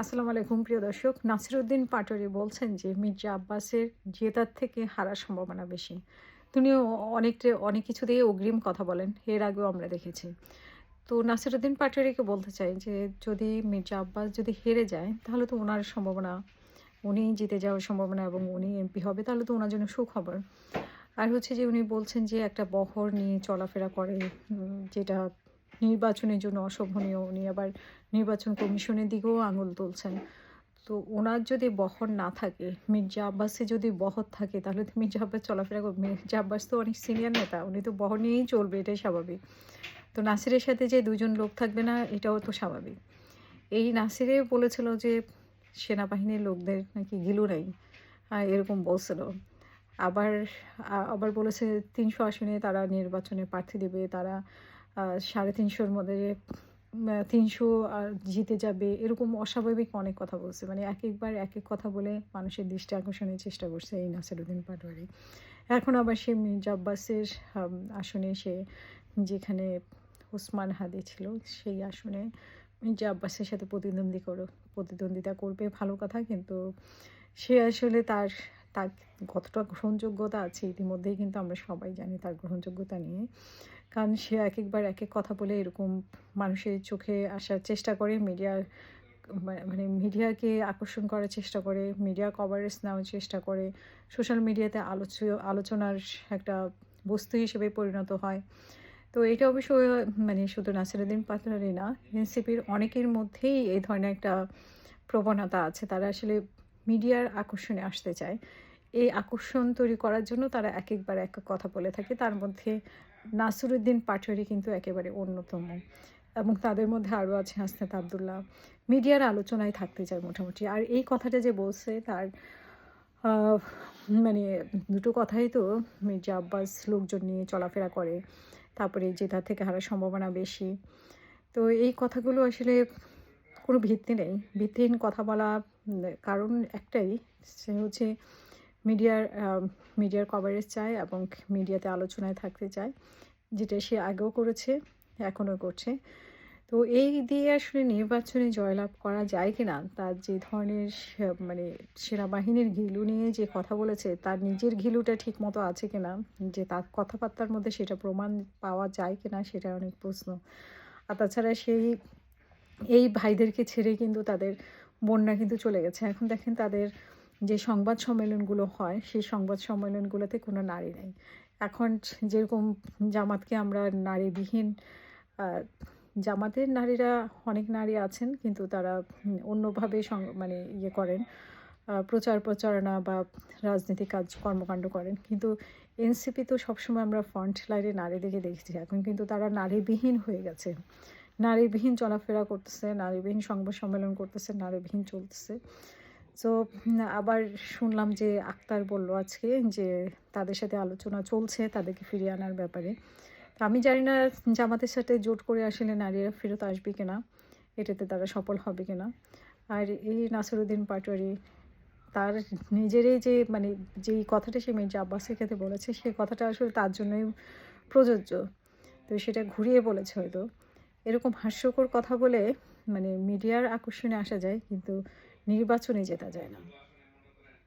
আসসালামু আলাইকুম প্রিয় দর্শক। নাসিরউদ্দিন পাটোয়ারি বলছেন যে মির্জা আব্বাসের জেতার থেকে হারার সম্ভাবনা বেশি। তিনিও অনেক কিছুতেই অগ্রিম কথা বলেন। এর আগেও আমরা দেখেছি। তো নাসিরউদ্দিন পাটোয়ারিকে বলতে চাই যে যদি মির্জা আব্বাস যদি হেরে যায় তাহলে তো উনার সম্ভাবনা, উনি জিতে যাওয়ার সম্ভাবনা এবং উনি এমপি হবে তাহলে তো উনার জন্য সুখবর। আর হচ্ছে যে উনি বলছেন যে একটা বহর নিয়ে চলাফেরা করে, যেটা নির্বাচনের জন্য অশোভনীয়। উনি আবার নির্বাচন কমিশনের দিকেও আঙুল তুলছেন। তো উনার যদি বহর না থাকে, মির্জা আব্বাসের যদি বহর থাকে তাহলে তো মির্জা আব্বাস চলাফেরা করবে। মির্জা আব্বাস তো অনেক সিনিয়র নেতা। উনি তো বহর নিয়েই চলবে, এটাই স্বাভাবিক। তো নাসিরের সাথে যে ২ জন লোক থাকবে না, এটাও তো স্বাভাবিক। এই নাসিরে বলেছিল যে সেনাবাহিনীর লোকদের নাকি ঘিলু নাই। এরকম বলছিল। আবার আবার বলেছে ৩০০ আসনে তারা নির্বাচনে প্রার্থী দেবে। তারা ৩৫০ র মধ্যে ৩০০ জিতে যাবে। এরকম অস্বাভাবিক অনেক কথা বলছে। মানে একেকবার একেক কথা বলে মানুষের দৃষ্টি আকর্ষণের চেষ্টা করছে এই নাসিরউদ্দিন পাটোয়ারি। এখন আবার সে মির্জা আব্বাসের আসনে সে, যেখানে ওসমান হাদি ছিল, সেই আসনে মির্জা আব্বাসের সাথে প্রতিদ্বন্দ্বিতা করবে, ভালো কথা। কিন্তু সে আসলে তার তার কতটা গ্রহণযোগ্যতা আছে ইতিমধ্যেই কিন্তু আমরা সবাই জানি তার গ্রহণযোগ্যতা নিয়ে। কারণ সে একেকবার একেক কথা বলে এরকম মানুষের চোখে আসার চেষ্টা করে, মানে মিডিয়াকে আকর্ষণ করার চেষ্টা করে, মিডিয়া কভারেজ নেওয়ার চেষ্টা করে, সোশ্যাল মিডিয়াতে আলোচনার একটা বস্তু হিসেবে পরিণত হয়। তো এটা অবশ্য মানে শুধু নাসিরউদ্দিন পাটোয়ারি না, এনসিপির অনেকের মধ্যেই এই ধরনের একটা প্রবণতা আছে। তারা আসলে মিডিয়ার আকর্ষণে আসতে চায়। এই আকর্ষণ তৈরি করার জন্য তারা একেকবার এক কথা বলে থাকে। তার মধ্যে নাসিরউদ্দিন পাটোয়ারি কিন্তু একেবারে অন্যতম, এবং তাদের মধ্যে আরও আছে হাসনাত আব্দুল্লাহ। মিডিয়ার আলোচনায় থাকতে চায় মোটামুটি। আর এই কথাটা যে বলছে তার আ মানে দুটো কথাই তো, মির্জা আব্বাস লোকজন নিয়ে চলাফেরা করে। তারপরে জেতার থেকে হারার সম্ভাবনা বেশি। তো এই কথাগুলো আসলে কোনো ভিত্তি নেই। ভিত্তিহীন কথা বলা। কারণ একটাই, সে হচ্ছে মিডিয়ার মিডিয়ার কভারেজ চায় এবং মিডিয়াতে আলোচনায় থাকতে চায়। যেটা সে আগেও করেছে, এখনও করছে। তো এই দিয়ে আসলে নির্বাচনে জয়লাভ করা যায় কিনা, তার যে ধরনের মানে সেনাবাহিনীর ঘিলু নিয়ে যে কথা বলেছে, তার নিজের ঘিলুটা ঠিকমতো আছে কিনা, যে তার কথাবার্তার মধ্যে সেটা প্রমাণ পাওয়া যায় কিনা, সেটা অনেক প্রশ্ন। আর তাছাড়া এই ভাইদেরকে ছেড়ে কিন্তু তাদের বোনরা কিন্তু চলে গেছে। এখন দেখেন তাদের যে সংবাদ সম্মেলনগুলো হয়, সেই সংবাদ সম্মেলনগুলোতে কোনো নারী নেই। এখন যেরকম জামাতকে আমরা নারীবিহীন, আ জামাতের নারীরা, অনেক নারী আছেন কিন্তু তারা অন্যভাবে মানে ইয়ে করেন, প্রচারণা বা রাজনৈতিক কর্মকাণ্ড করেন। কিন্তু এনসিপি তো সবসময় আমরা ফ্রন্ট লাইনে নারীদেরকে দেখেছি। এখন কিন্তু তারা নারীবিহীন হয়ে গেছে। নারীবিহীন চলাফেরা করতেছে, নারীবিহীন সংবাদ সম্মেলন করতেছে, নারীবিহীন চলতেছে। সো আবার শুনলাম যে আক্তার বলল আজকে যে তাদের সাথে আলোচনা চলছে তাদেরকে ফিরিয়ে আনার ব্যাপারে। তো আমি জানি না জামাতের সাথে জোট করে আসলে নারীরা ফেরত আসবে কিনা, এটাতে তারা সফল হবে কিনা। আর এই নাসিরউদ্দিন পাটোয়ারি তার নিজেরই যে মানে যেই কথাটা সে মির্জা আব্বাসের ক্ষেত্রে বলেছে, সেই কথাটা আসলে তার জন্যই প্রযোজ্য। তো সেটা ঘুরিয়ে বলেছে হয়তো। এরকম হাস্যকর কথা বলে মানে মিডিয়ার আকর্ষণে আসা যায় কিন্তু নির্বাচনে জেতা যায় না।